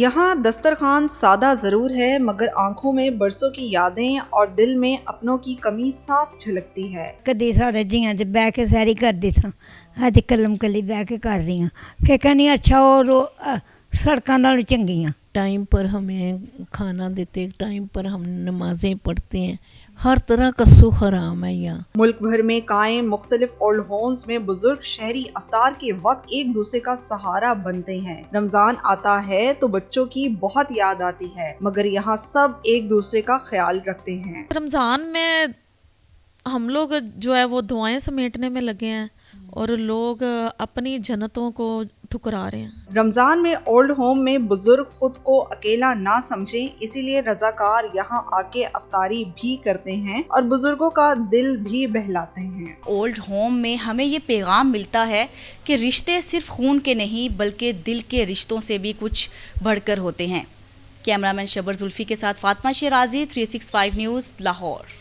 यहाँ दस्तरखान सादा ज़रूर है, मगर आंखों में बरसों की यादें और दिल में अपनों की कमी साफ झलकती है। कदी सारे जियां च बह के सैरी करदी सां, अज कलम कली बह के कर रही हां, फिर कहनी अच्छा और सड़कां नालों चंगियां। टाइम पर हमें खाना देते, टाइम पर हम नमाजें पढ़ते हैं, हर तरह का सुख हराम है यहाँ। मुल्क भर में कायम मुख्तलिफ ओल्ड होम्स में बुजुर्ग शहरी अफ्तार के वक्त एक दूसरे का सहारा बनते हैं। रमजान आता है तो बच्चों की बहुत याद आती है, मगर यहाँ सब एक दूसरे का ख्याल रखते हैं। रमज़ान में हम लोग जो है वो दुआएं समेटने में लगे हैं और लोग अपनी जन्नतों को ठुकरा रहे हैं। रमजान में ओल्ड होम में बुजुर्ग खुद को अकेला ना समझें, इसीलिए रजाकार यहाँ आके अफ्तारी भी करते हैं और बुजुर्गों का दिल भी बहलाते हैं। ओल्ड होम में हमें ये पैगाम मिलता है कि रिश्ते सिर्फ खून के नहीं बल्कि दिल के रिश्तों से भी कुछ बढ़कर होते हैं। कैमरामैन शबर जुल्फी के साथ फातिमा शिराजी, 365 न्यूज़, लाहौर।